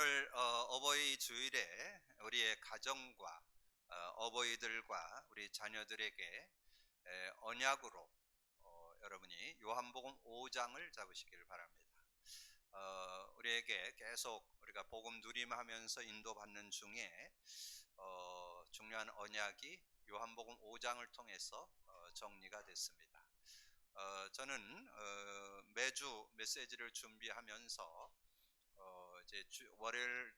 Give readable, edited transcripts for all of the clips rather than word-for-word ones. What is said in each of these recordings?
오늘 어버이 주일에 우리의 가정과 어버이들과 우리 자녀들에게 언약으로 여러분이 요한복음 5장을 잡으시기를 바랍니다. 우리에게 계속 우리가 복음 누림하면서 인도받는 중에 중요한 언약이 요한복음 5장을 통해서 정리가 됐습니다. 저는 매주 메시지를 준비하면서 이제 월요일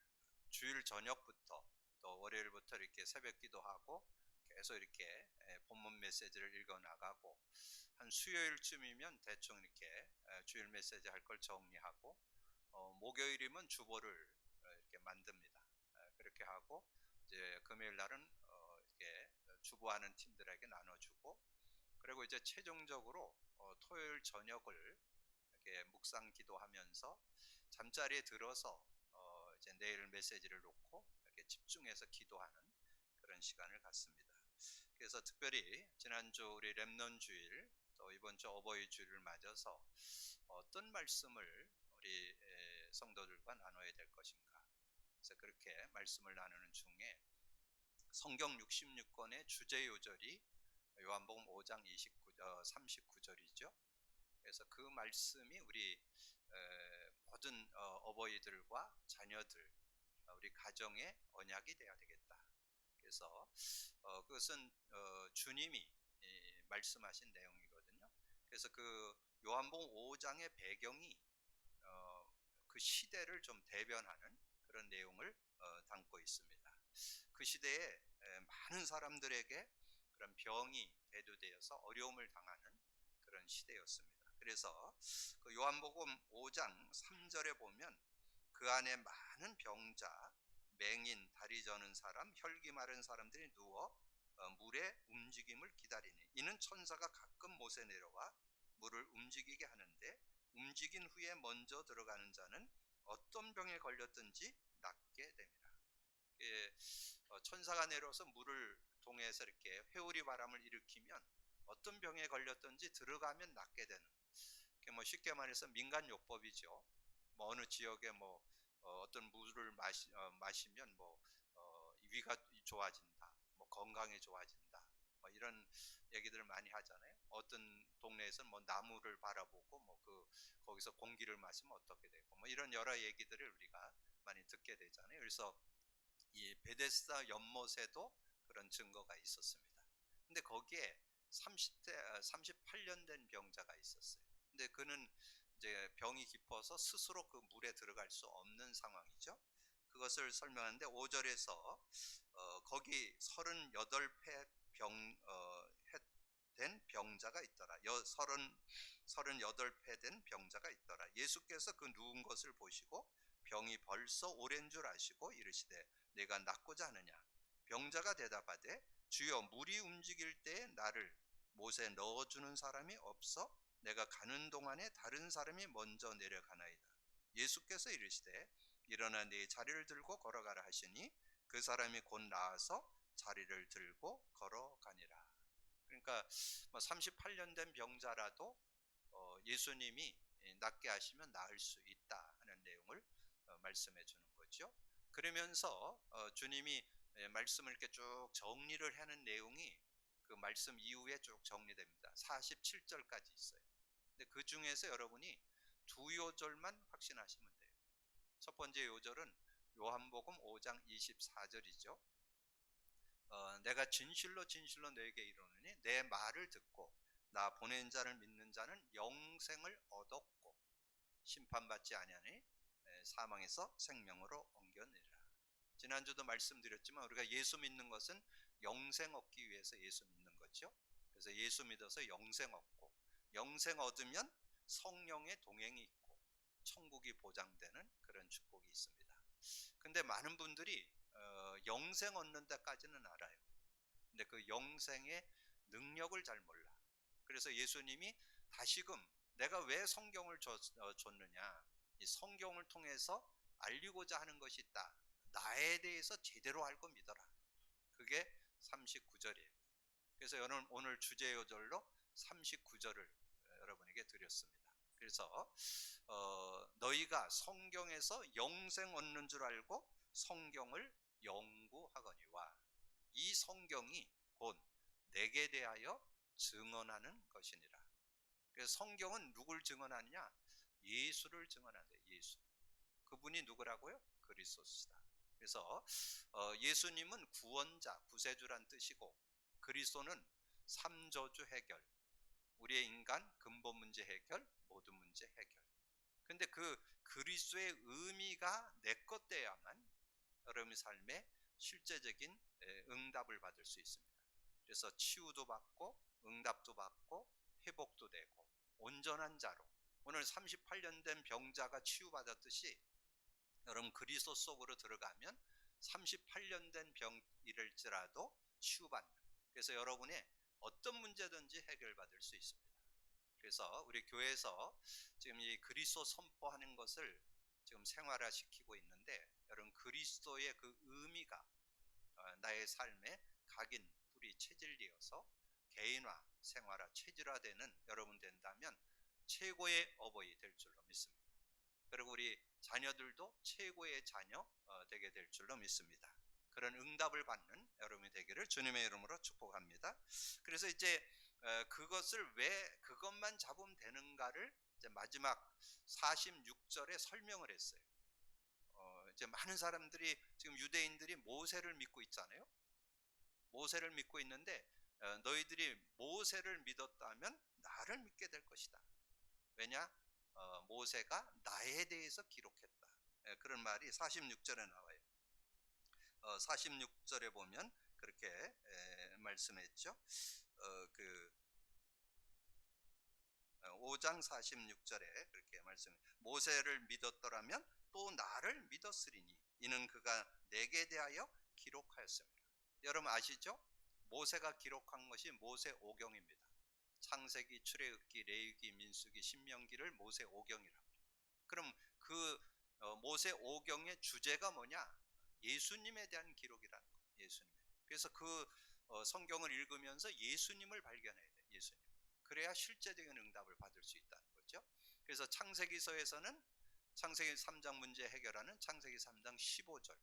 주일 저녁부터 또 월요일부터 이렇게 새벽 기도하고 계속 이렇게 본문 메시지를 읽어 나가고 한 수요일쯤이면 대충 이렇게 주일 메시지 할 걸 정리하고 목요일이면 주보를 이렇게 만듭니다. 그렇게 하고 이제 금요일 날은 이렇게 주보하는 팀들에게 나눠주고 그리고 이제 최종적으로 토요일 저녁을 이렇게 묵상 기도하면서 잠자리에 들어서 이제 내일 메시지를 놓고 이렇게 집중해서 기도하는 그런 시간을 갖습니다. 그래서 특별히 지난주 우리 렘넌 주일 또 이번 주 어버이 주일을 맞아서 어떤 말씀을 우리 성도들과 나눠야 될 것인가. 그래서 그렇게 말씀을 나누는 중에 성경 66권의 주제 요절이 요한복음 5장 39절이죠. 그래서 그 말씀이 우리 모든 어버이들과 자녀들, 우리 가정의 언약이 되어야 되겠다. 그래서 그것은 주님이 말씀하신 내용이거든요. 그래서 그 요한복음 5장의 배경이 그 시대를 좀 대변하는 그런 내용을 담고 있습니다. 그 시대에 많은 사람들에게 그런 병이 대두되어서 어려움을 당하는 그런 시대였습니다. 그래서 그 요한복음 5장 3절에 보면 그 안에 많은 병자, 맹인, 다리 저는 사람, 혈기 마른 사람들이 누워 물의 움직임을 기다리니 이는 천사가 가끔 못에 내려와 물을 움직이게 하는데 움직인 후에 먼저 들어가는 자는 어떤 병에 걸렸든지 낫게 됩니다. 천사가 내려와서 물을 통해서 이렇게 회오리 바람을 일으키면 어떤 병에 걸렸든지 들어가면 낫게 되는, 뭐 쉽게 말해서 민간요법이죠. 뭐 어느 지역에 뭐 어떤 물을 마시면 뭐 위가 좋아진다, 뭐 건강이 좋아진다, 뭐 이런 얘기들을 많이 하잖아요. 어떤 동네에서는 뭐 나무를 바라보고 뭐 거기서 공기를 마시면 어떻게 되고 뭐 이런 여러 얘기들을 우리가 많이 듣게 되잖아요. 그래서 이 베데스다 연못에도 그런 증거가 있었습니다. 근데 거기에 38년 된 병자가 있었어요. 근데 그는 이제 병이 깊어서 스스로 그 물에 들어갈 수 없는 상황이죠. 그것을 설명하는데 5절에서 거기 38회 된 병자가 있더라. 38회 된 병자가 있더라. 예수께서 그 누운 것을 보시고 병이 벌써 오랜 줄 아시고 이르시되 내가 낫고자 하느냐. 병자가 대답하되 주여 물이 움직일 때에 나를 못에 넣어주는 사람이 없어 내가 가는 동안에 다른 사람이 먼저 내려가나이다. 예수께서 이르시되 일어나 네 자리를 들고 걸어가라 하시니 그 사람이 곧 나아서 자리를 들고 걸어가니라. 그러니까 38년 된 병자라도 예수님이 낫게 하시면 나을 수 있다 하는 내용을 말씀해 주는 거죠. 그러면서 주님이 말씀을 이렇게 쭉 정리를 하는 내용이 그 말씀 이후에 쭉 정리됩니다. 47절까지 있어요. 근데 그 중에서 여러분이 두 요절만 확신하시면 돼요. 첫 번째 요절은 요한복음 5장 24절이죠. 내가 진실로 진실로 너에게 이르노니 내 말을 듣고 나 보낸 자를 믿는 자는 영생을 얻었고 심판받지 아니하니 사망에서 생명으로 옮겨내리라. 지난주도 말씀드렸지만 우리가 예수 믿는 것은 영생 얻기 위해서 예수 믿는 거죠. 그래서 예수 믿어서 영생 얻고 영생 얻으면 성령의 동행이 있고 천국이 보장되는 그런 축복이 있습니다. 근데 많은 분들이 영생 얻는 데까지는 알아요. 근데 그 영생의 능력을 잘 몰라. 그래서 예수님이 다시금 내가 왜 성경을 줬느냐, 이 성경을 통해서 알리고자 하는 것이 있다. 나에 대해서 제대로 알고 믿어라. 그게 39절이에요. 그래서 오늘 주제 요절로 39절을 여러분에게 드렸습니다. 그래서 너희가 성경에서 영생 얻는 줄 알고 성경을 연구하거니와 이 성경이 곧 내게 대하여 증언하는 것이니라. 그래서 성경은 누굴 증언하느냐? 예수를 증언한대. 예수. 그분이 누구라고요? 그리스도시다. 그래서 예수님은 구원자, 구세주란 뜻이고 그리스도는 삼저주 해결, 우리의 인간 근본 문제 해결, 모든 문제 해결. 근데 그 그리스도의 의미가 내 것 돼야만 여러분의 삶에 실제적인 응답을 받을 수 있습니다. 그래서 치유도 받고 응답도 받고 회복도 되고 온전한 자로, 오늘 38년 된 병자가 치유받았듯이 여러분 그리스도 속으로 들어가면 38년 된 병이랄지라도 치유받는, 그래서 여러분의 어떤 문제든지 해결받을 수 있습니다. 그래서 우리 교회에서 지금 이 그리스도 선포하는 것을 지금 생활화시키고 있는데, 여러분 그리스도의 그 의미가 나의 삶에 각인, 뿌리, 체질이어서 개인화, 생활화, 체질화되는 여러분 된다면 최고의 어버이 될 줄로 믿습니다. 그리고 우리 자녀들도 최고의 자녀 되게 될 줄로 믿습니다. 그런 응답을 받는 여러분이 되기를 주님의 이름으로 축복합니다. 그래서 이제 그것을 왜 그것만 잡으면 되는가를 이제 마지막 46절에 설명을 했어요. 이제 많은 사람들이 지금 유대인들이 모세를 믿고 있잖아요. 모세를 믿고 있는데 너희들이 모세를 믿었다면 나를 믿게 될 것이다. 왜냐? 모세가 나에 대해서 기록했다. 그런 말이 46절에 나와요. 46절에 보면 그렇게 말씀했죠. 5장 46절에 그렇게 말씀. 모세를 믿었더라면 또 나를 믿었으리니 이는 그가 내게 대하여 기록하였습니다. 여러분 아시죠? 모세가 기록한 것이 모세오경입니다. 창세기, 출애굽기, 레위기, 민수기, 신명기를 모세오경이라고 해요. 그럼 그 모세오경의 주제가 뭐냐? 예수님에 대한 기록이라는 거예요. 예수님. 그래서 그 성경을 읽으면서 예수님을 발견해야 돼요. 예수님. 그래야 실제적인 응답을 받을 수 있다는 거죠. 그래서 창세기서에서는 창세기 3장 문제 해결하는 창세기 3장 15절,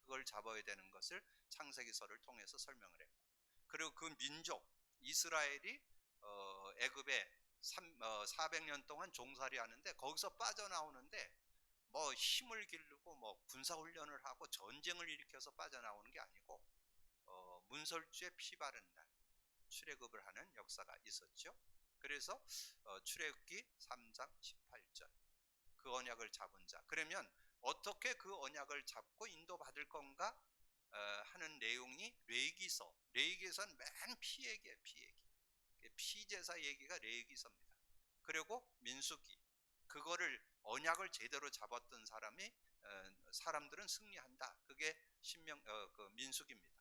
그걸 잡아야 되는 것을 창세기서를 통해서 설명을 했고, 그리고 그 민족 이스라엘이 애굽에 400년 동안 종살이 하는데 거기서 빠져나오는데 뭐 힘을 기르고 뭐 군사훈련을 하고 전쟁을 일으켜서 빠져나오는 게 아니고 문설주에 피 바른 날 출애굽을 하는 역사가 있었죠. 그래서 출애굽기 3장 18절 그 언약을 잡은 자, 그러면 어떻게 그 언약을 잡고 인도받을 건가 하는 내용이 레위기서. 레위기서는 맨 피 얘기예요. 피 얘기. 피제사 얘기가 레위기서입니다. 그리고 민수기, 그거를 언약을 제대로 잡았던 사람들은 승리한다. 그게 그 민수기입니다.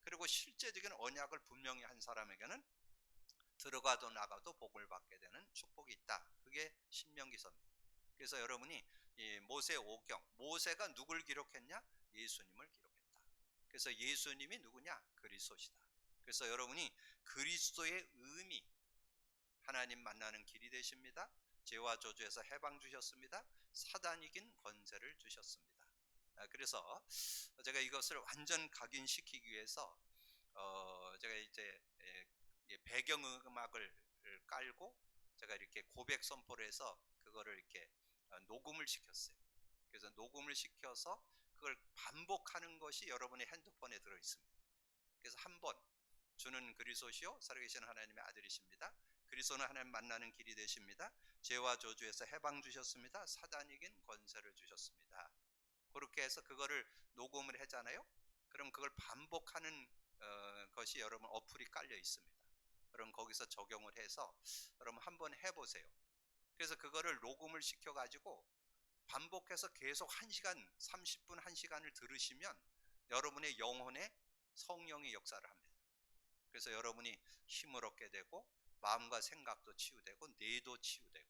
그리고 실제적인 언약을 분명히 한 사람에게는 들어가도 나가도 복을 받게 되는 축복이 있다. 그게 신명기서입니다. 그래서 여러분이 이 모세오경, 모세가 누굴 기록했냐? 예수님을 기록했다. 그래서 예수님이 누구냐? 그리스도시다. 그래서 여러분이 그리스도의 의미, 하나님 만나는 길이 되십니다. 죄와 저주에서 해방 주셨습니다. 사단 이긴 권세를 주셨습니다. 그래서 제가 이것을 완전 각인시키기 위해서 제가 이제 배경음악을 깔고 제가 이렇게 고백 선포를 해서 그거를 이렇게 녹음을 시켰어요. 그래서 녹음을 시켜서 그걸 반복하는 것이 여러분의 핸드폰에 들어 있습니다. 그래서 한 번, 주는 그리스도시요 살아계신 하나님의 아들이십니다. 그리스도는 하나님 만나는 길이 되십니다. 죄와 저주에서 해방 주셨습니다. 사단 이긴 권세를 주셨습니다. 그렇게 해서 그거를 녹음을 하잖아요. 그럼 그걸 반복하는 것이 여러분 어플이 깔려 있습니다. 그럼 거기서 적용을 해서 여러분 한번 해보세요. 그래서 그거를 녹음을 시켜가지고 반복해서 계속 1시간, 30분, 1시간을 들으시면 여러분의 영혼에 성령의 역사를 합니다. 그래서 여러분이 힘을 얻게 되고 마음과 생각도 치유되고 뇌도 치유되고,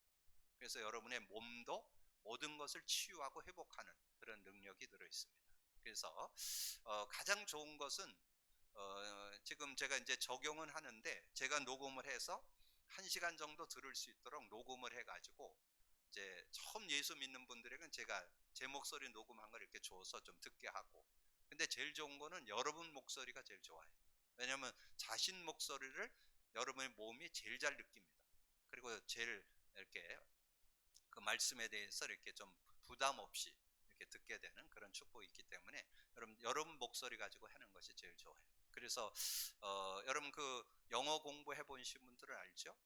그래서 여러분의 몸도 모든 것을 치유하고 회복하는 그런 능력이 들어있습니다. 그래서 가장 좋은 것은 지금 제가 이제 적용은 하는데 제가 녹음을 해서 1시간 정도 들을 수 있도록 녹음을 해가지고 이제 처음 예수 믿는 분들에게는 제가 제 목소리 녹음한 걸 이렇게 줘서 좀 듣게 하고, 근데 제일 좋은 거는 여러분 목소리가 제일 좋아요. 왜냐하면 자신 목소리를 여러분의 몸이 제일 잘 느낍니다. 그리고 제일 이렇게 그 말씀에 대해서 이렇게 좀 부담 없이 이렇게 듣게 되는 그런 축복이 있기 때문에 여러분 목소리 가지고 하는 것이 제일 좋아요. 그래서 여러분 그 영어 공부해 보신 분들은 알죠?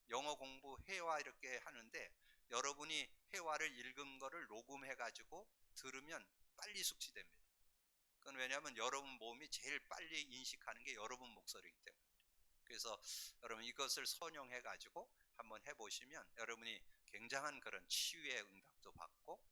영어 공부 회화 이렇게 하는데 여러분이 회화를 읽은 거를 녹음해 가지고 들으면 빨리 숙지됩니다. 그건 왜냐하면 여러분 몸이 제일 빨리 인식하는 게 여러분 목소리이기 때문에. 그래서 여러분 이것을 선용해 가지고 한번 해보시면 여러분이 굉장한 그런 치유의 응답도 받고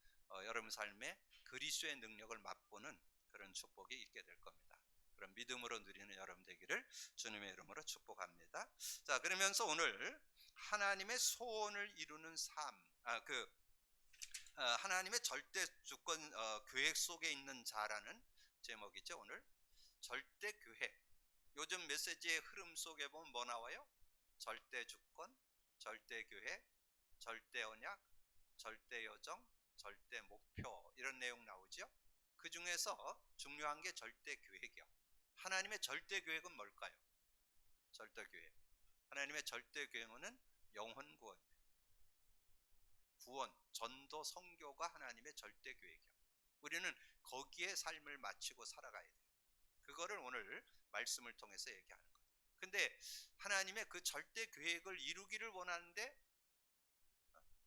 여러분 삶에 그리스도의 능력을 맛보는 그런 축복이 있게 될 겁니다. 그런 믿음으로 누리는 여러분 되기를 주님의 이름으로 축복합니다. 자, 그러면서 오늘 하나님의 소원을 이루는 삶, 하나님의 절대 주권 계획 속에 있는 자라는 제목이죠. 오늘 절대 계획. 요즘 메시지의 흐름 속에 보면 뭐 나와요? 절대 주권, 절대 계획, 절대 언약, 절대 여정, 절대 목표, 이런 내용 나오죠. 그 중에서 중요한 게 절대 계획이요. 하나님의 절대 계획은 뭘까요? 절대 계획. 하나님의 절대 계획은 영혼 구원입니다. 구원, 전도, 선교가 하나님의 절대 계획이요. 우리는 거기에 삶을 마치고 살아가야 돼요. 그거를 오늘 말씀을 통해서 얘기하는 거예요. 근데 하나님의 그 절대 계획을 이루기를 원하는데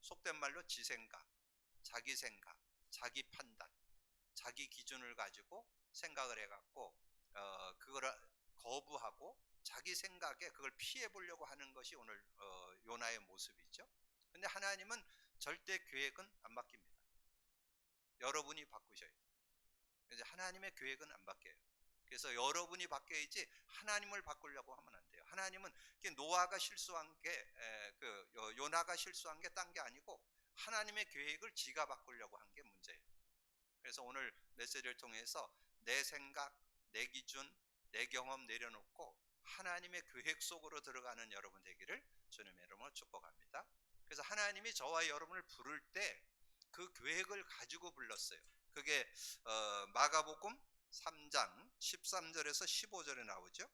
속된 말로 지 생각, 자기 생각, 자기 판단, 자기 기준을 가지고 생각을 해갖고 그거를 거부하고 자기 생각에 그걸 피해 보려고 하는 것이 오늘 요나의 모습이죠. 근데 하나님은 절대 계획은 안 바뀝니다. 여러분이 바꾸셔야 돼요. 이제 하나님의 계획은 안 바뀌어요. 그래서 여러분이 바뀌어야지 하나님을 바꾸려고 하면 안 돼요. 하나님은 노아가 실수한 게 요나가 실수한 게 딴 게 아니고 하나님의 계획을 지가 바꾸려고 한 게 문제예요. 그래서 오늘 메시지를 통해서 내 생각, 내 기준, 내 경험 내려놓고 하나님의 계획 속으로 들어가는 여러분 되기를 주님의 이름으로 축복합니다. 그래서 하나님이 저와 여러분을 부를 때 그 계획을 가지고 불렀어요. 그게 마가복음 3장 13절에서 15절에 나오죠.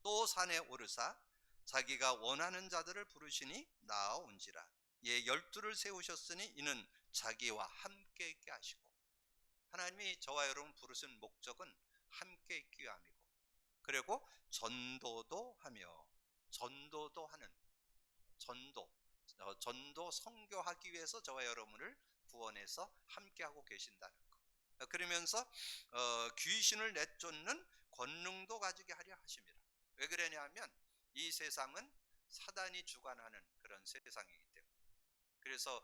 또 산에 오르사 자기가 원하는 자들을 부르시니 나아온지라. 예, 12를 세우셨으니 이는 자기와 함께 있게 하시고. 하나님이 저와 여러분 부르신 목적은 함께 있기 위함이고, 그리고 전도도 하며, 전도도 하는, 전도 선교하기 위해서 저와 여러분을 구원해서 함께하고 계신다는 거. 그러면서 귀신을 내쫓는 권능도 가지게 하려 하십니다. 왜 그러냐면 이 세상은 사단이 주관하는 그런 세상이기 때문에. 그래서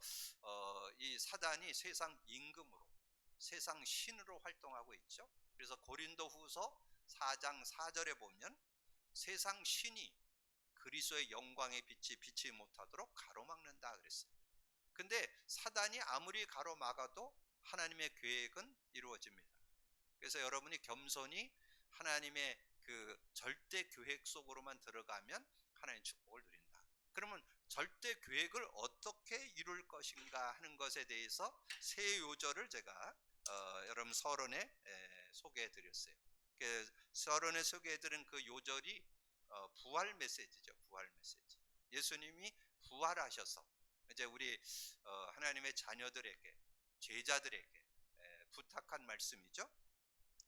이 사단이 세상 임금으로, 세상 신으로 활동하고 있죠. 그래서 고린도후서 4장 4절에 보면 세상 신이 그리스도의 영광의 빛이 비치지 못하도록 가로막는다 그랬어요. 근데 사단이 아무리 가로막아도 하나님의 계획은 이루어집니다. 그래서 여러분이 겸손히 하나님의 그 절대 계획 속으로만 들어가면 하나님의 축복을 누린다. 그러면 절대 계획을 어떻게 이룰 것인가 하는 것에 대해서 세 요절을 제가 여러분 서론에 소개해 드렸어요. 서론에 소개해 드린 그 요절이 부활 메시지죠. 부활 메시지. 예수님이 부활하셔서 이제 우리 하나님의 자녀들에게, 제자들에게 부탁한 말씀이죠.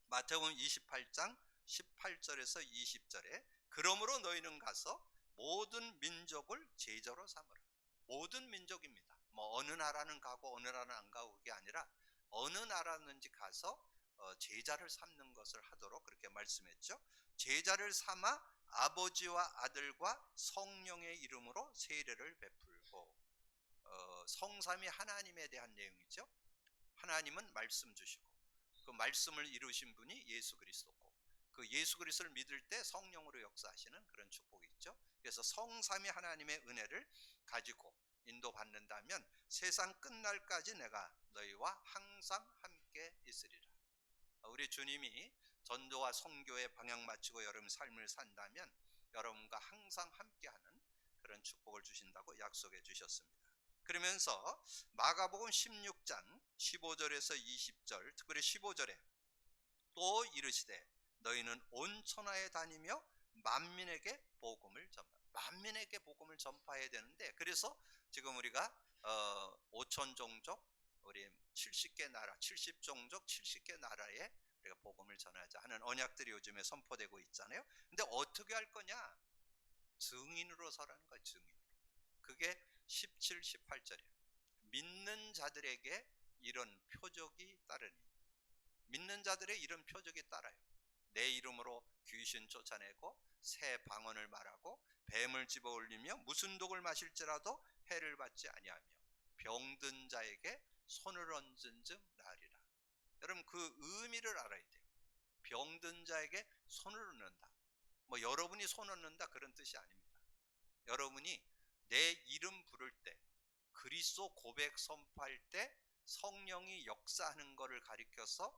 마태복음 28장 18절에서 20절에 그러므로 너희는 가서 모든 민족을 제자로 삼으라. 모든 민족입니다. 뭐 어느 나라는 가고 어느 나라는 안 가고 그게 아니라 어느 나라든지 가서 제자를 삼는 것을 하도록 그렇게 말씀했죠. 제자를 삼아 아버지와 아들과 성령의 이름으로 세례를 베풀고, 성삼위 하나님에 대한 내용이죠. 하나님은 말씀 주시고 그 말씀을 이루신 분이 예수 그리스도고, 그 예수 그리스도를 믿을 때 성령으로 역사하시는 그런 축복이 있죠. 그래서 성삼위 하나님의 은혜를 가지고 인도받는다면 세상 끝날까지 내가 너희와 항상 함께 있으리라. 우리 주님이 전도와 선교에 방향 맞추고 여러분 삶을 산다면 여러분과 항상 함께하는 그런 축복을 주신다고 약속해 주셨습니다. 그러면서 마가복음 16장 15절에서 20절, 특별히 15절에 또 이르시되 너희는 온 천하에 다니며 만민에게 복음을 만민에게 복음을 전파해야 되는데, 그래서 지금 우리가 5천 종족, 우리 70개 나라, 70종족 70개 나라에 우리가 복음을 전하자 하는 언약들이 요즘에 선포되고 있잖아요. 근데 어떻게 할 거냐? 증인으로 서라는 거예요. 증인으로. 그게 17, 18절이에요. 믿는 자들에게 이런 표적이 따르니. 믿는 자들의 이런 표적이 따라요. 내 이름으로 귀신 쫓아내고 새 방언을 말하고 뱀을 집어 올리며 무슨 독을 마실지라도 해를 받지 아니하며 병든 자에게 손을 얹은 즉 나으리라. 여러분, 그 의미를 알아야 돼요. 병든 자에게 손을 얹는다. 뭐 여러분이 손 얹는다 그런 뜻이 아닙니다. 여러분이 내 이름 부를 때, 그리스도 고백 선포할 때 성령이 역사하는 것을 가리켜서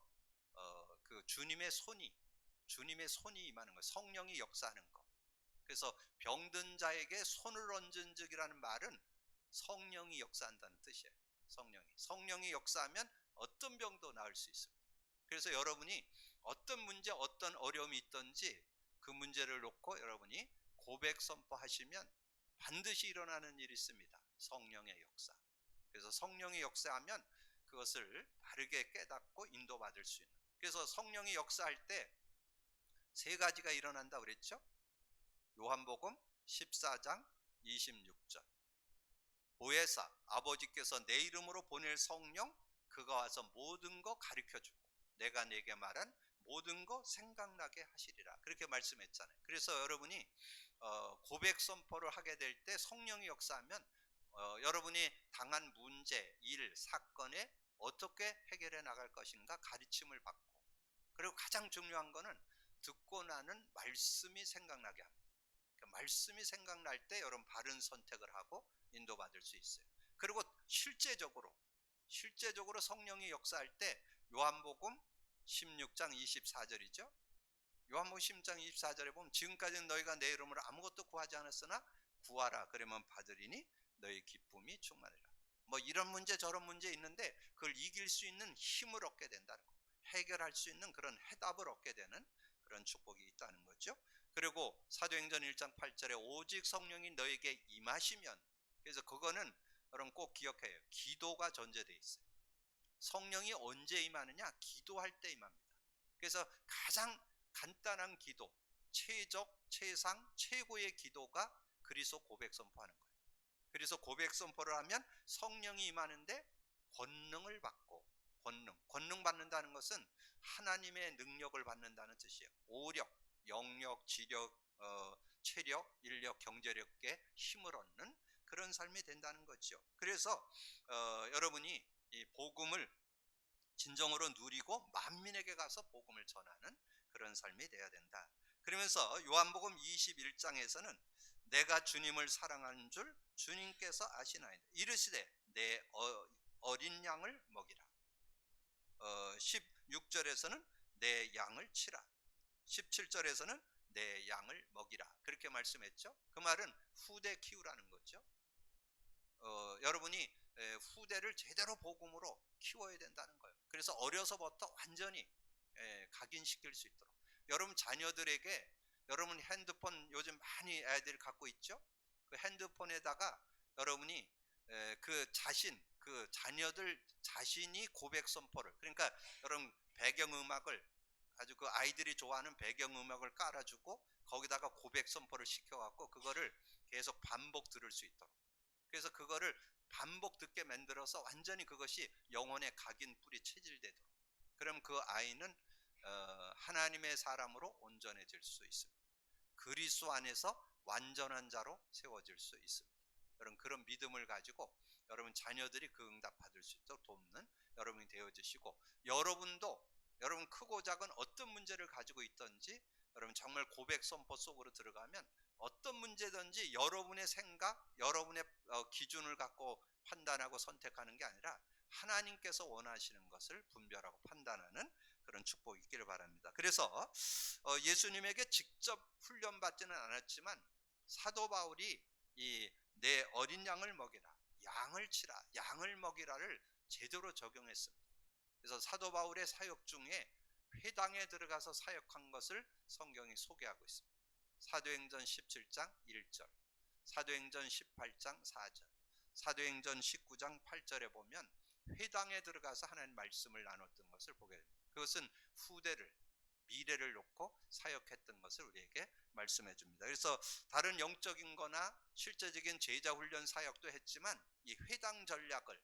그 주님의 손이 임하는 거, 성령이 역사하는 거. 그래서 병든 자에게 손을 얹은 즉이라는 말은 성령이 역사한다는 뜻이에요. 성령이 역사하면 어떤 병도 나을 수 있습니다. 그래서 여러분이 어떤 문제, 어떤 어려움이 있든지 그 문제를 놓고 여러분이 고백 선포하시면 반드시 일어나는 일이 있습니다. 성령의 역사. 그래서 성령이 역사하면 그것을 바르게 깨닫고 인도받을 수 있는. 그래서 성령이 역사할 때 세 가지가 일어난다 그랬죠? 요한복음 14장 26절. 보혜사, 아버지께서 내 이름으로 보낼 성령, 그가 와서 모든 거 가르쳐주고 내가 내게 말한 모든 거 생각나게 하시리라. 그렇게 말씀했잖아요. 그래서 여러분이 고백 선포를 하게 될 때 성령이 역사하면 여러분이 당한 문제, 일, 사건에 어떻게 해결해 나갈 것인가 가르침을 받고, 그리고 가장 중요한 거는 듣고 나는 말씀이 생각나게 합니다. 그 말씀이 생각날 때 여러분 바른 선택을 하고 인도받을 수 있어요. 그리고 실제적으로 성령이 역사할 때 요한복음 16장 24절이죠. 요한복음 16장 24절에 보면 지금까지는 너희가 내 이름으로 아무것도 구하지 않았으나 구하라 그러면 받으리니 너희 기쁨이 충만하리라. 뭐 이런 문제 저런 문제 있는데 그걸 이길 수 있는 힘을 얻게 된다는 거, 해결할 수 있는 그런 해답을 얻게 되는 그런 축복이 있다는 거죠. 그리고 사도행전 1장 8절에 오직 성령이 너에게 임하시면, 그래서 그거는 여러분 꼭 기억해요. 기도가 전제되어 있어요. 성령이 언제 임하느냐? 기도할 때 임합니다. 그래서 가장 간단한 기도, 최상, 최고의 기도가 그리스도 고백 선포하는 거예요. 그래서 고백 선포를 하면 성령이 임하는데 권능을 받고, 권능 받는다는 것은 하나님의 능력을 받는다는 뜻이에요. 오력, 영력, 지력, 체력, 인력, 경제력에 힘을 얻는 그런 삶이 된다는 거죠. 그래서 여러분이 이 복음을 진정으로 누리고 만민에게 가서 복음을 전하는 그런 삶이 되어야 된다. 그러면서 요한복음 21장에서는 내가 주님을 사랑하는 줄 주님께서 아시나이다. 이르시되 내 어린 양을 먹이라. 16절에서는 내 양을 치라. 17절에서는 내 양을 먹이라. 그렇게 말씀했죠. 그 말은 후대 키우라는 거죠. 여러분이 후대를 제대로 복음으로 키워야 된다는 거예요. 그래서 어려서부터 완전히 각인시킬 수 있도록 여러분 자녀들에게, 여러분 핸드폰 요즘 많이 애들이 갖고 있죠. 그 핸드폰에다가 여러분이 그 자녀들 자신이 고백 선포를, 그러니까 여러분 배경음악을, 아주 그 아이들이 좋아하는 배경음악을 깔아주고 거기다가 고백 선포를 시켜갖고 그거를 계속 반복 들을 수 있도록, 그래서 그거를 반복 듣게 만들어서 완전히 그것이 영혼의 각인 뿌리 체질되도록, 그럼 그 아이는 하나님의 사람으로 온전해질 수 있습니다. 그리스도 안에서 완전한 자로 세워질 수 있습니다. 여러분 그런 믿음을 가지고 여러분 자녀들이 그 응답 받을 수 있도록 돕는 여러분이 되어주시고, 여러분도 여러분 크고 작은 어떤 문제를 가지고 있든지 여러분 정말 고백 선포 속으로 들어가면 어떤 문제든지 여러분의 생각, 여러분의 기준을 갖고 판단하고 선택하는 게 아니라 하나님께서 원하시는 것을 분별하고 판단하는 그런 축복이 있기를 바랍니다. 그래서 예수님에게 직접 훈련받지는 않았지만 사도 바울이 이 내 어린 양을 먹이라, 양을 치라, 양을 먹이라를 제대로 적용했습니다. 그래서 사도 바울의 사역 중에 회당에 들어가서 사역한 것을 성경이 소개하고 있습니다. 사도행전 17장 1절, 사도행전 18장 4절, 사도행전 19장 8절에 보면 회당에 들어가서 하나님 말씀을 나눴던 것을 보게 됩니다. 그것은 후대를, 미래를 놓고 사역했던 것을 우리에게 말씀해 줍니다. 그래서 다른 영적인 거나 실제적인 제자 훈련 사역도 했지만 이 회당 전략을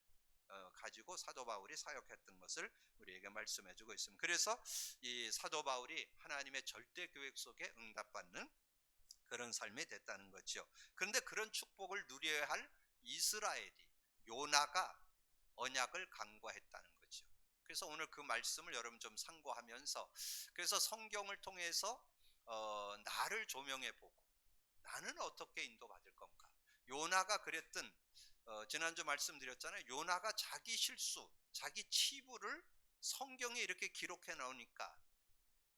가지고 사도 바울이 사역했던 것을 우리에게 말씀해 주고 있습니다. 그래서 이 사도 바울이 하나님의 절대 계획 속에 응답받는 그런 삶이 됐다는 거죠. 그런데 그런 축복을 누려야 할 이스라엘이, 요나가 언약을 간과했다는 거죠. 그래서 오늘 그 말씀을 여러분 좀 상고하면서, 그래서 성경을 통해서 나를 조명해 보고 나는 어떻게 인도받을 건가. 요나가 그랬던, 지난주 말씀드렸잖아요. 요나가 자기 실수, 자기 치부를 성경에 이렇게 기록해 놓으니까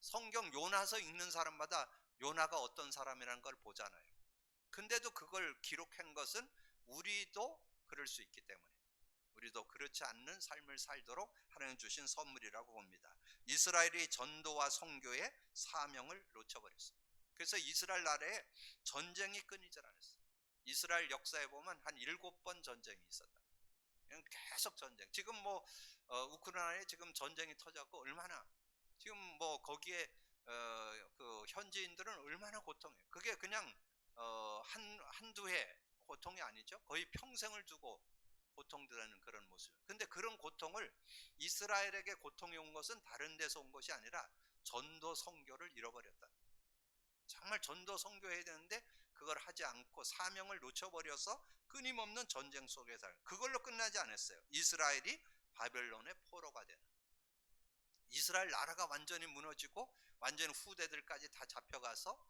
성경 요나서 읽는 사람마다 요나가 어떤 사람이라는 걸 보잖아요. 근데도 그걸 기록한 것은 우리도 그럴 수 있기 때문에, 우리도 그렇지 않는 삶을 살도록 하나님 주신 선물이라고 봅니다. 이스라엘이 전도와 선교의 사명을 놓쳐버렸어요. 그래서 이스라엘 나라에 전쟁이 끊이질 않았어요. 이스라엘 역사에 보면 한 7번 전쟁이 있었다. 계속 전쟁. 지금 뭐 우크라이나에 지금 전쟁이 터졌고 얼마나 지금 뭐 거기에 그 현지인들은 얼마나 고통해요. 그게 그냥 한두 해 고통이 아니죠. 거의 평생을 두고 고통들하는 그런 모습. 근데 그런 고통을, 이스라엘에게 고통이 온 것은 다른 데서 온 것이 아니라 전도 선교를 잃어버렸다. 정말 전도 선교해야 되는데 그걸 하지 않고 사명을 놓쳐버려서 끊임없는 전쟁 속에 살. 그걸로 끝나지 않았어요. 이스라엘이 바벨론의 포로가 되는, 이스라엘 나라가 완전히 무너지고 완전 후대들까지 다 잡혀가서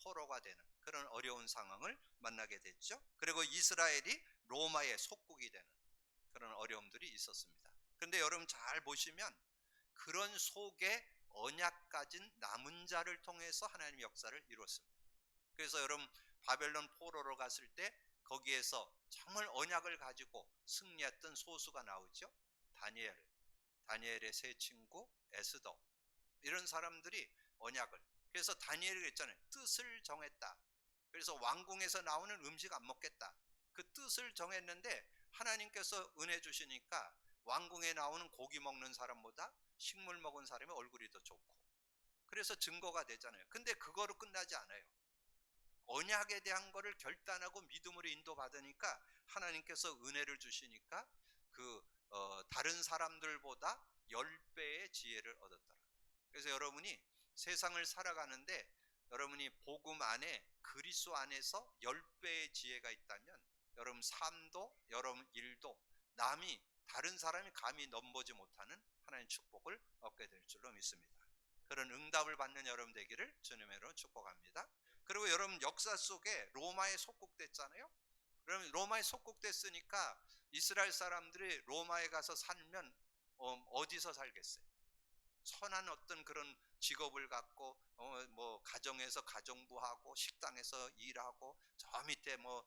포로가 되는 그런 어려운 상황을 만나게 됐죠. 그리고 이스라엘이 로마의 속국이 되는 그런 어려움들이 있었습니다. 그런데 여러분 잘 보시면 그런 속에 언약 가진 남은 자를 통해서 하나님 역사를 이뤘습니다. 그래서 여러분 바벨론 포로로 갔을 때 거기에서 정말 언약을 가지고 승리했던 소수가 나오죠. 다니엘의 세 친구 에스더, 이런 사람들이 언약을, 그래서 다니엘이 그랬잖아요. 뜻을 정했다. 그래서 왕궁에서 나오는 음식 안 먹겠다. 그 뜻을 정했는데 하나님께서 은혜 주시니까 왕궁에 나오는 고기 먹는 사람보다 식물 먹은 사람의 얼굴이 더 좋고, 그래서 증거가 되잖아요. 근데 그거로 끝나지 않아요. 언약에 대한 거를 결단하고 믿음으로 인도받으니까 하나님께서 은혜를 주시니까 다른 사람들보다 10배의 지혜를 얻었더라. 그래서 여러분이 세상을 살아가는데 여러분이 복음 안에, 그리스도 안에서 10배의 지혜가 있다면 여러분 삶도, 여러분 일도 남이, 다른 사람이 감히 넘보지 못하는 하나님의 축복을 얻게 될 줄로 믿습니다. 그런 응답을 받는 여러분 되기를 주님의 이름으로 축복합니다. 그리고 여러분 역사 속에 로마에 속국됐잖아요. 그러면 로마에 속국됐으니까 이스라엘 사람들이 로마에 가서 살면 어디서 살겠어요? 선한 어떤 그런 직업을 갖고 뭐 가정에서 가정부하고 식당에서 일하고 저 밑에 뭐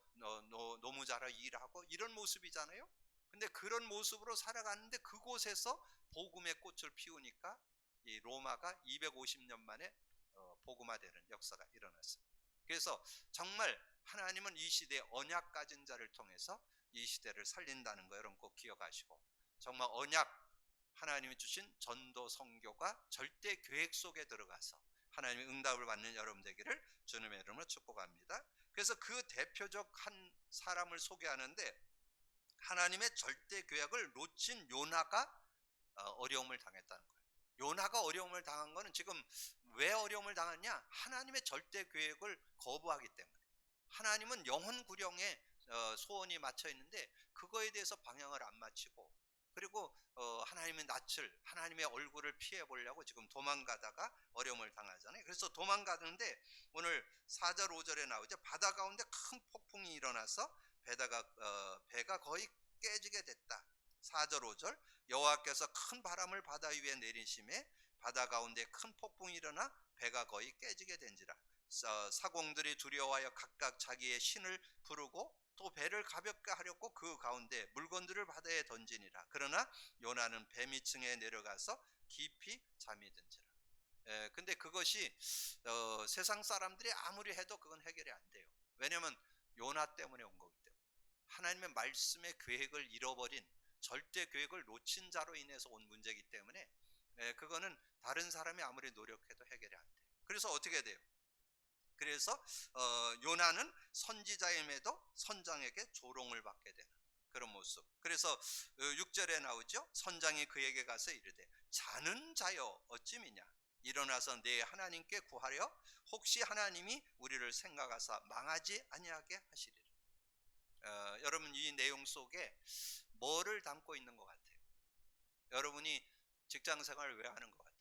노무자로 일하고 이런 모습이잖아요. 근데 그런 모습으로 살아가는데 그곳에서 복음의 꽃을 피우니까 이 로마가 250년 만에 복음화되는 역사가 일어났어요. 그래서 정말 하나님은 이 시대에 언약 가진 자를 통해서 이 시대를 살린다는 거 여러분 꼭 기억하시고, 정말 언약, 하나님이 주신 전도 선교가 절대 계획 속에 들어가서 하나님의 응답을 받는 여러분 되기를 주님의 이름으로 축복합니다. 그래서 그 대표적 한 사람을 소개하는데 하나님의 절대 계획을 놓친 요나가 어려움을 당했다는 거예요. 요나가 어려움을 당한 거는 지금 왜 어려움을 당했냐? 하나님의 절대 계획을 거부하기 때문에. 하나님은 영혼 구령에 소원이 맞춰 있는데 그거에 대해서 방향을 안 맞추고, 그리고 하나님의 낯을, 하나님의 얼굴을 피해 보려고 지금 도망가다가 어려움을 당하잖아요. 그래서 도망가는데 오늘 4절 5절에 나오죠. 바다 가운데 큰 폭풍이 일어나서 배가 거의 깨지게 됐다. 4절 5절, 여호와께서 큰 바람을 바다 위에 내리심에 바다 가운데 큰 폭풍이 일어나 배가 거의 깨지게 된지라. 사공들이 두려워하여 각각 자기의 신을 부르고 또 배를 가볍게 하려고 그 가운데 물건들을 바다에 던지니라. 그러나 요나는 배 밑층에 내려가서 깊이 잠이 든지라. 근데 그것이 세상 사람들이 아무리 해도 그건 해결이 안 돼요. 왜냐하면 요나 때문에 온 거기 때문에. 하나님의 말씀의 계획을 잃어버린, 절대 계획을 놓친 자로 인해서 온 문제이기 때문에 그거는 다른 사람이 아무리 노력해도 해결이 안 돼요. 그래서 어떻게 돼요? 그래서 요나는 선지자임에도 선장에게 조롱을 받게 되는 그런 모습. 그래서 6절에 나오죠. 선장이 그에게 가서 이르되 자는 자여 어찌 미냐, 일어나서 내 하나님께 구하려, 혹시 하나님이 우리를 생각하사 망하지 아니하게 하시리라. 여러분, 이 내용 속에 뭐를 담고 있는 것 같아요? 여러분이 직장생활을 왜 하는 것 같아요?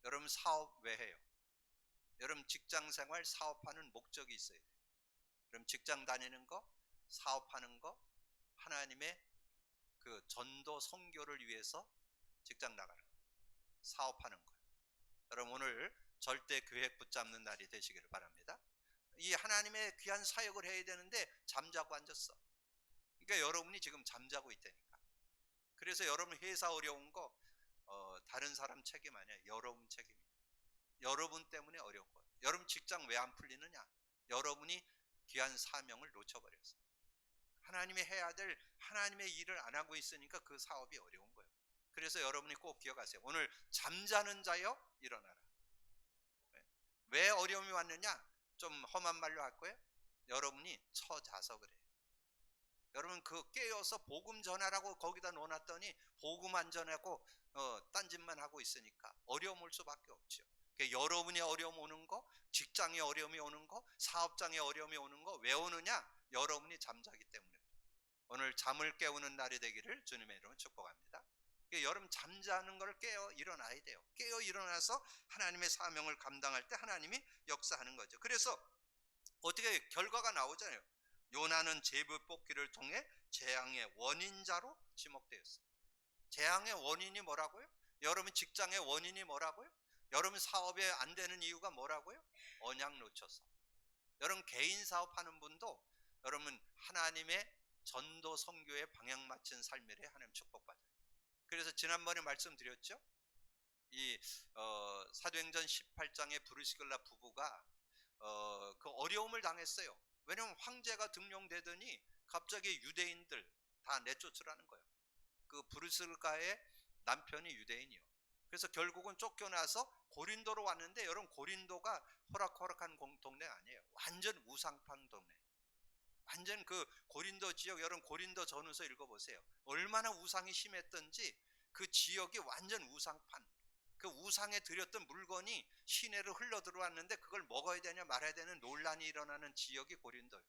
여러분 사업 왜 해요? 여러분 직장생활 사업하는 목적이 있어야 돼요. 그럼 직장 다니는 거, 사업하는 거, 하나님의 그 전도 선교를 위해서 직장 나가는 거, 사업하는 거예요. 여러분 오늘 절대 계획 붙잡는 날이 되시기를 바랍니다. 이 하나님의 귀한 사역을 해야 되는데 잠자고 앉았어. 그러니까 여러분이 지금 잠자고 있다니까. 그래서 여러분 회사 어려운 거 다른 사람 책임 아니야. 여러분 책임이에요. 여러분 때문에 어려운 거예요. 여러분 직장 왜 안 풀리느냐? 여러분이 귀한 사명을 놓쳐버렸어요. 하나님이 해야 될 하나님의 일을 안 하고 있으니까 그 사업이 어려운 거예요. 그래서 여러분이 꼭 기억하세요. 오늘 잠자는 자여 일어나라. 왜 어려움이 왔느냐? 좀 험한 말로 할 거예요. 여러분이 처자서 그래요. 여러분 그 깨어서 복음 전하라고 거기다 놓아놨더니 복음 안 전하고 딴짓만 하고 있으니까 어려움 올 수밖에 없죠. 그러니까 여러분이 어려움 오는 거, 직장에 어려움이 오는 거, 사업장에 어려움이 오는 거 왜 오느냐? 여러분이 잠자기 때문에. 오늘 잠을 깨우는 날이 되기를 주님의 이름으로 축복합니다. 그러니까 여러분 잠자는 걸 깨어 일어나야 돼요. 깨어 일어나서 하나님의 사명을 감당할 때 하나님이 역사하는 거죠. 그래서 어떻게 결과가 나오잖아요. 요나는 제비 뽑기를 통해 재앙의 원인자로 지목되었어요. 재앙의 원인이 뭐라고요? 여러분 직장의 원인이 뭐라고요? 여러분 사업에 안 되는 이유가 뭐라고요? 언약 놓쳐서. 여러분 개인 사업하는 분도 여러분 하나님의 전도 선교에 방향 맞춘 삶이래 하나님 축복받아요. 그래서 지난번에 말씀드렸죠. 이 사도행전 18장의 브리스길라 부부가 그 어려움을 당했어요. 왜냐하면 황제가 등용되더니 갑자기 유대인들 다 내쫓으라는 거예요. 그 브리스길라의 남편이 유대인이요. 그래서 결국은 쫓겨나서 고린도로 왔는데 여러분 고린도가 호락호락한 동네가 아니에요. 완전 우상판 동네. 완전 그 고린도 지역, 여러분 고린도 전후서 읽어보세요. 얼마나 우상이 심했던지 그 지역이 완전 우상판. 그 우상에 드렸던 물건이 시내로 흘러 들어왔는데 그걸 먹어야 되냐 말아야 되는 논란이 일어나는 지역이 고린도예요.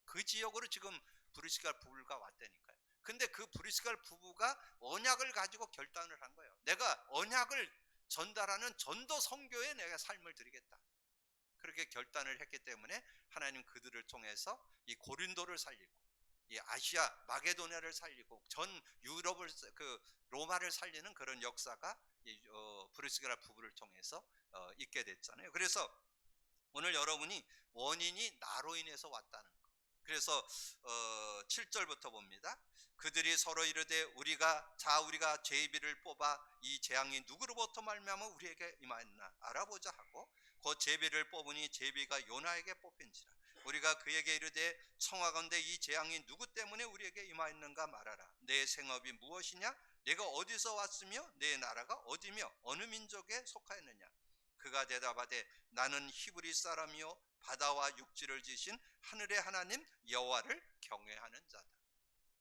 그 지역으로 지금 브리스갈 부부가 왔다니까요. 근데 그 브리스갈 부부가 언약을 가지고 결단을 한 거예요. 내가 언약을 전달하는 전도 선교에 내가 삶을 드리겠다. 그렇게 결단을 했기 때문에 하나님 그들을 통해서 이 고린도를 살리고 이 아시아 마게도냐를 살리고 전 유럽을 그 로마를 살리는 그런 역사가 브리스길라 부부를 통해서 있게 됐잖아요. 그래서 오늘 여러분이 원인이 나로 인해서 왔다는 거. 그래서 7절부터 봅니다. 그들이 서로 이르되 우리가 제비를 뽑아 이 재앙이 누구로부터 말미암아 우리에게 임하였나 알아보자 하고 그 제비를 뽑으니 제비가 요나에게 뽑힌지라. 우리가 그에게 이르되 청하건대 이 재앙이 누구 때문에 우리에게 임하였는가 말하라. 내 생업이 무엇이냐? 내가 어디서 왔으며 내 나라가 어디며 어느 민족에 속하였느냐? 그가 대답하되 나는 히브리 사람이요 바다와 육지를 지신 하늘의 하나님 여호와를 경외하는 자다.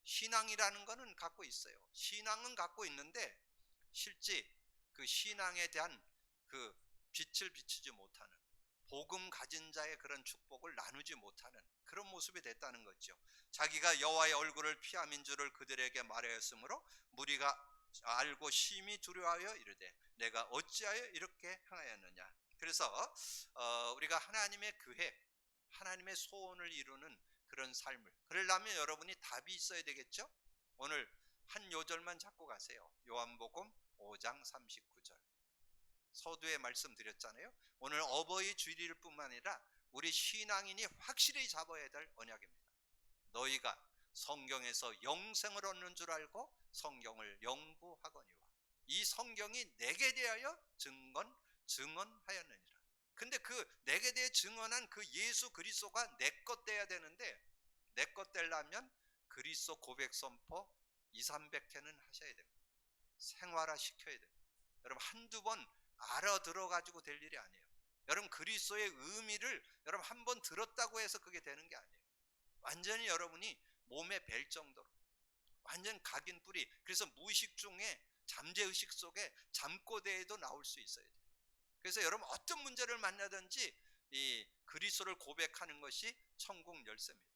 신앙이라는 것은 갖고 있어요. 신앙은 갖고 있는데 실제 그 신앙에 대한 그 빛을 비추지 못하는, 복음 가진 자의 그런 축복을 나누지 못하는 그런 모습이 됐다는 거죠. 자기가 여호와의 얼굴을 피함인 줄을 그들에게 말하였으므로 무리가 알고 심히 두려워하여 이르되 내가 어찌하여 이렇게 행하였느냐. 그래서 우리가 하나님의 계획, 하나님의 소원을 이루는 그런 삶을 그러려면 여러분이 답이 있어야 되겠죠. 오늘 한 요절만 잡고 가세요. 요한복음 5장 39절. 서두에 말씀드렸잖아요. 오늘 어버이 주일일 뿐만 아니라 우리 신앙인이 확실히 잡아야 될 언약입니다. 너희가 성경에서 영생을 얻는 줄 알고 성경을 연구하거니와 이 성경이 내게 대하여 증언하였느니라. 근데 그 내게 대해 증언한 그 예수 그리스도가 내 것 돼야 되는데, 내 것 되려면 그리스도 고백 선포 200~300회는 하셔야 됩니다. 생활화 시켜야 됩니다. 여러분 한두 번 알아들어 가지고 될 일이 아니에요. 여러분 그리스도의 의미를 여러분 한 번 들었다고 해서 그게 되는 게 아니에요. 완전히 여러분이 몸에 뵐 정도로 완전 각인 뿌리. 그래서 무의식 중에 잠재의식 속에 잠꼬대에도 나올 수 있어야 돼요. 그래서 여러분 어떤 문제를 만나든지 이 그리스도를 고백하는 것이 천국 열쇠입니다.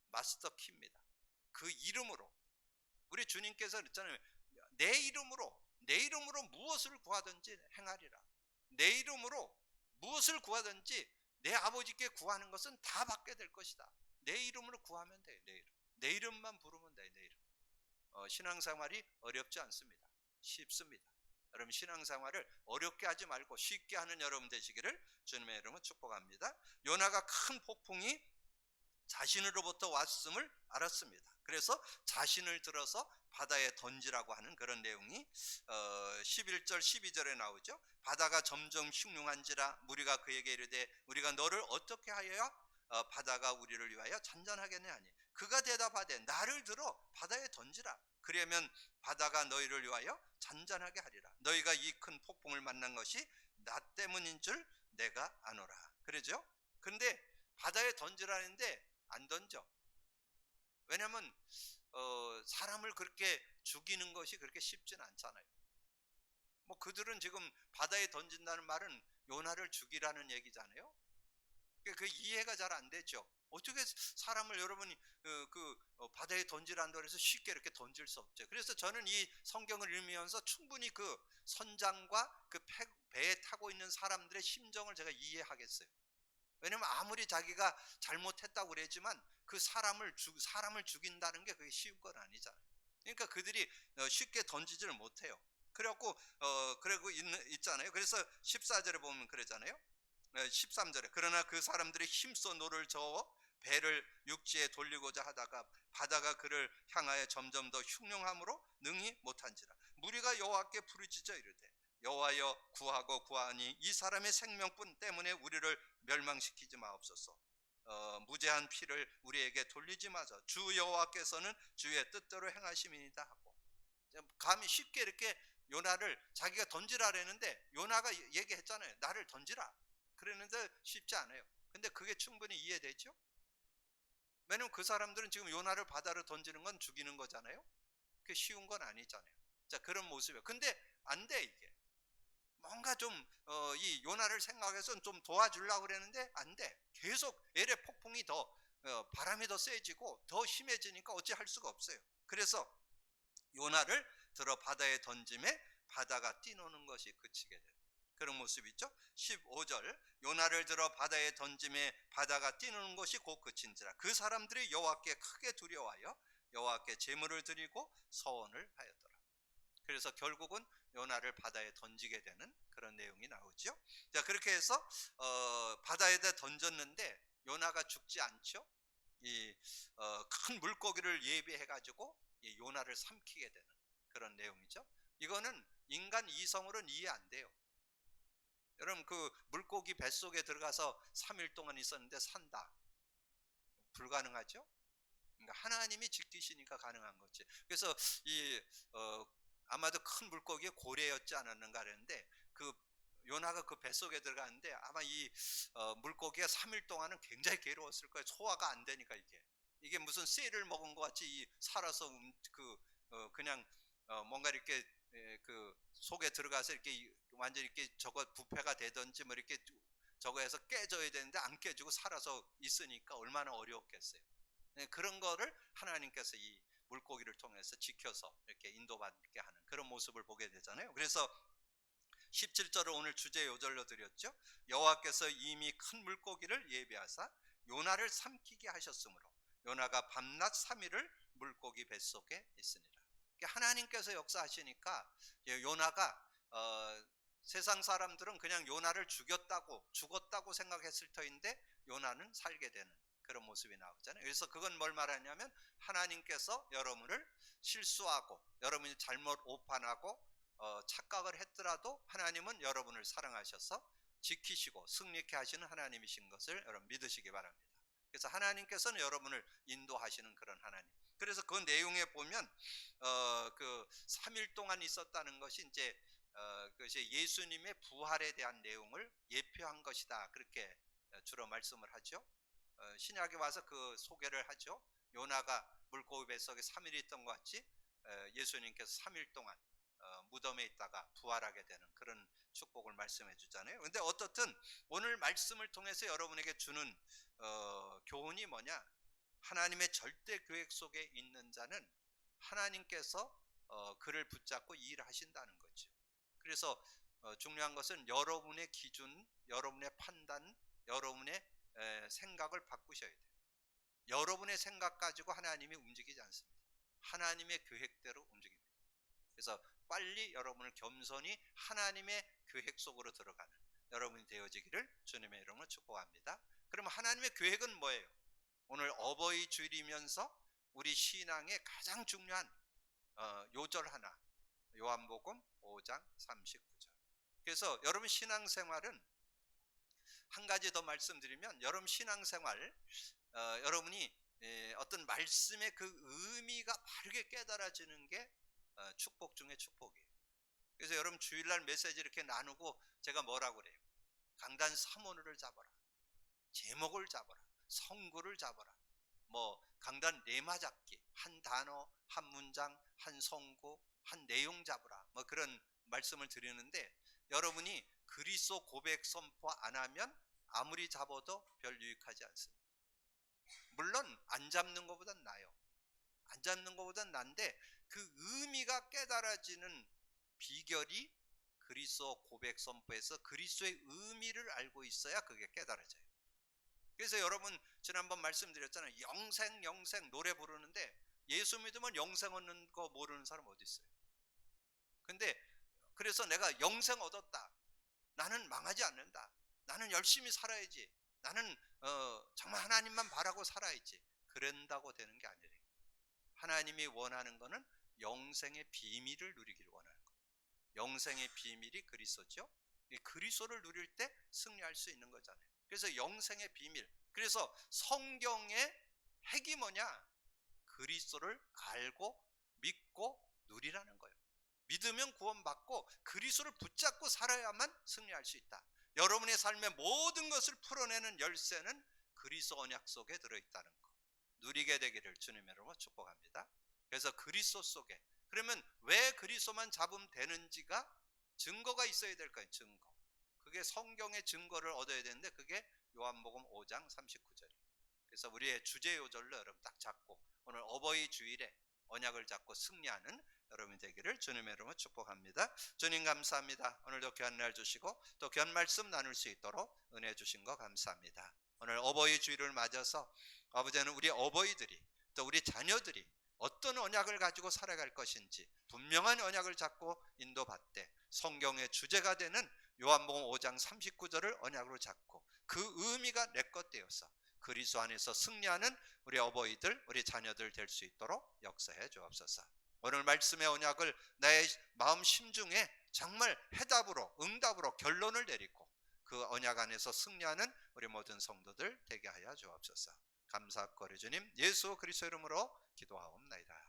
마스터 키입니다. 그 이름으로 우리 주님께서 그랬잖아요. 내 이름으로 무엇을 구하든지 행하리라. 내 이름으로 무엇을 구하든지 내 아버지께 구하는 것은 다 받게 될 것이다. 내 이름으로 구하면 돼. 내 이름만 부르면 돼. 내 이름. 신앙생활이 어렵지 않습니다. 쉽습니다. 여러분 신앙생활을 어렵게 하지 말고 쉽게 하는 여러분 되시기를 주님의 이름으로 축복합니다. 요나가 큰 폭풍이 자신으로부터 왔음을 알았습니다. 그래서 자신을 들어서 바다에 던지라고 하는 그런 내용이 11절 12절에 나오죠. 바다가 점점 흉흉한지라 무리가 그에게 이르되 우리가 너를 어떻게 하여야 바다가 우리를 위하여 잔잔하겠냐 하니 그가 대답하되 나를 들어 바다에 던지라. 그러면 바다가 너희를 위하여 잔잔하게 하리라. 너희가 이 큰 폭풍을 만난 것이 나 때문인 줄 내가 아노라. 그러죠? 근데 바다에 던지라는데 안 던져. 왜냐하면 사람을 그렇게 죽이는 것이 그렇게 쉽진 않잖아요. 뭐 그들은 지금 바다에 던진다는 말은 요나를 죽이라는 얘기잖아요. 그 이해가 잘 안 되죠. 어떻게 사람을 여러분이 바다에 던지란다고 해서 쉽게 이렇게 던질 수 없죠. 그래서 저는 이 성경을 읽으면서 충분히 그 선장과 그 배에 타고 있는 사람들의 심정을 제가 이해하겠어요. 왜냐면 아무리 자기가 잘못했다고 그랬지만 그 사람을 죽인다는 게 그게 쉬운 건 아니잖아요. 그러니까 그들이 쉽게 던지지를 못해요. 그래갖고 그러고 있잖아요. 그래서 14절에 보면 그러잖아요. 13절에 그러나 그 사람들이 힘써 노를 저어 배를 육지에 돌리고자 하다가 바다가 그를 향하여 점점 더 흉흉함으로 능히 못한지라. 무리가 여호와께 부르짖어 이르되 여호와여 구하고 구하니 이 사람의 생명뿐 때문에 우리를 멸망시키지 마옵소서. 무죄한 피를 우리에게 돌리지 마소서. 주 여호와께서는 주의 뜻대로 행하심이니이다 하고 감히 쉽게 이렇게 요나를 자기가 던지라 그랬는데 요나가 얘기했잖아요. 나를 던지라. 그랬는데 쉽지 않아요. 근데 그게 충분히 이해되죠? 왜냐면 그 사람들은 지금 요나를 바다로 던지는 건 죽이는 거잖아요. 그게 쉬운 건 아니잖아요. 자, 그런 모습이에요. 근데 안 돼, 이게. 뭔가 좀 이 요나를 생각해서 좀 도와주려고 그랬는데 안 돼. 계속 엘의 폭풍이 더 바람이 더 세지고 더 심해지니까 어찌 할 수가 없어요. 그래서 요나를 들어 바다에 던짐에 바다가 뛰노는 것이 그치게 돼요. 그런 모습이죠. 15절 요나를 들어 바다에 던짐에 바다가 뛰노는 것이 곧 그친지라. 그 사람들이 여호와께 크게 두려워하여 여호와께 제물을 드리고 서원을 하였더라. 그래서 결국은 요나를 바다에 던지게 되는 그런 내용이 나오죠. 자, 그렇게 해서 바다에다 던졌는데 요나가 죽지 않죠. 이 큰 물고기를 예비해 가지고 이 요나를 삼키게 되는 그런 내용이죠. 이거는 인간 이성으로는 이해 안 돼요. 여러분 그 물고기 뱃속에 들어가서 3일 동안 있었는데 산다. 불가능하죠? 그러니까 하나님이 지키시니까 가능한 거지. 그래서 아마도 큰 물고기가 고래였지 않았는가 그랬는데 그 요나가 그 뱃속에 들어갔는데 아마 이 물고기가 3일 동안은 굉장히 괴로웠을 거예요. 소화가 안 되니까 이게 무슨 쇠를 먹은 것 같이 살아서 그냥 뭔가 이렇게 그 속에 들어가서 이렇게 완전 이렇게 저거 부패가 되든지 뭐 이렇게 저거 해서 깨져야 되는데 안 깨지고 살아서 있으니까 얼마나 어려웠겠어요. 그런 거를 하나님께서 이 물고기를 통해서 지켜서 이렇게 인도받게 하는 그런 모습을 보게 되잖아요. 그래서 17절을 오늘 주제 요절로 드렸죠. 여호와께서 이미 큰 물고기를 예비하사 요나를 삼키게 하셨으므로 요나가 밤낮 3일을 물고기 뱃속에 있으니라. 하나님께서 역사하시니까 요나가 세상 사람들은 그냥 요나를 죽었다고 생각했을 터인데 요나는 살게 되는 그런 모습이 나오잖아요. 그래서 그건 뭘 말하냐면 하나님께서 여러분을 실수하고 여러분이 잘못 오판하고 착각을 했더라도 하나님은 여러분을 사랑하셔서 지키시고 승리케 하시는 하나님이신 것을 여러분 믿으시기 바랍니다. 그래서 하나님께서는 여러분을 인도하시는 그런 하나님. 그래서 그 내용에 보면 그 3일 동안 있었다는 것이 이제 그것이 예수님의 부활에 대한 내용을 예표한 것이다. 그렇게 주로 말씀을 하죠. 신약에 와서 그 소개를 하죠. 요나가 물고기 뱃속에 3일 있던 것 같이 예수님께서 3일 동안 무덤에 있다가 부활하게 되는 그런 축복을 말씀해 주잖아요. 근데 어떻든 오늘 말씀을 통해서 여러분에게 주는 교훈이 뭐냐? 하나님의 절대 계획 속에 있는 자는 하나님께서 그를 붙잡고 일하신다는 거죠. 그래서 중요한 것은 여러분의 기준, 여러분의 판단, 여러분의 생각을 바꾸셔야 돼요. 여러분의 생각 가지고 하나님이 움직이지 않습니다. 하나님의 계획대로 움직입니다. 그래서 빨리 여러분을 겸손히 하나님의 계획 속으로 들어가는 여러분이 되어지기를 주님의 이름으로 축복합니다. 그러면 하나님의 계획은 뭐예요? 오늘 어버이 주일이면서 우리 신앙의 가장 중요한 요절 하나, 요한복음 5장 39절. 그래서 여러분 신앙생활은 한 가지 더 말씀드리면 여러분 신앙생활 여러분이 어떤 말씀의 그 의미가 바르게 깨달아지는 게 축복 중에 축복이에요. 그래서 여러분 주일날 메시지 이렇게 나누고 제가 뭐라고 그래요? 강단 사모를 잡아라, 제목을 잡아라, 성구를 잡아라, 뭐 강단 레마 잡기, 한 단어, 한 문장, 한 성구, 한 내용 잡으라, 뭐 그런 말씀을 드리는데 여러분이 그리스도 고백 선포 안 하면 아무리 잡아도 별 유익하지 않습니다. 물론 안 잡는 것보단 나아요. 안 잡는 것보단 난데 그 의미가 깨달아지는 비결이 그리스도 고백 선포에서 그리스도의 의미를 알고 있어야 그게 깨달아져요. 그래서 여러분 지난번 말씀드렸잖아요. 영생 노래 부르는데 예수 믿으면 영생 얻는 거 모르는 사람 어디 있어요? 근데 그래서 내가 영생 얻었다, 나는 망하지 않는다, 나는 열심히 살아야지, 나는 정말 하나님만 바라고 살아야지, 그런다고 되는 게 아니래요. 하나님이 원하는 거는 영생의 비밀을 누리기를 원하는 거예요. 영생의 비밀이 그리스도죠. 그리스도를 누릴 때 승리할 수 있는 거잖아요. 그래서 영생의 비밀, 그래서 성경의 핵이 뭐냐? 그리스도를 알고 믿고 누리라는 거예요. 믿으면 구원받고 그리스도를 붙잡고 살아야만 승리할 수 있다. 여러분의 삶의 모든 것을 풀어내는 열쇠는 그리스도 언약 속에 들어있다는 거 누리게 되기를 주님의 이름으로 축복합니다. 그래서 그리스도 속에, 그러면 왜 그리스도만 잡으면 되는지가 증거가 있어야 될 거예요. 증거. 그게 성경의 증거를 얻어야 되는데 그게 요한복음 5장 39절이에요. 그래서 우리의 주제 요절로 여러분 딱 잡고 오늘 어버이 주일에 언약을 잡고 승리하는 여러분이 되기를 주님의 이름으로 축복합니다. 주님 감사합니다. 오늘도 귀한 날 주시고 또 귀한 말씀 나눌 수 있도록 은혜 주신 거 감사합니다. 오늘 어버이 주일을 맞아서 아버지는 우리 어버이들이 또 우리 자녀들이 어떤 언약을 가지고 살아갈 것인지 분명한 언약을 잡고 인도받되 성경의 주제가 되는 요한복음 5장 39절을 언약으로 잡고 그 의미가 내 것 되어서 그리스도 안에서 승리하는 우리 어버이들, 우리 자녀들 될 수 있도록 역사해 주옵소서. 오늘 말씀의 언약을 나의 마음 심중에 정말 해답으로, 응답으로 결론을 내리고 그 언약 안에서 승리하는 우리 모든 성도들 되게 하여 주옵소서. 감사하고 주님 예수 그리스도 이름으로 기도하옵나이다.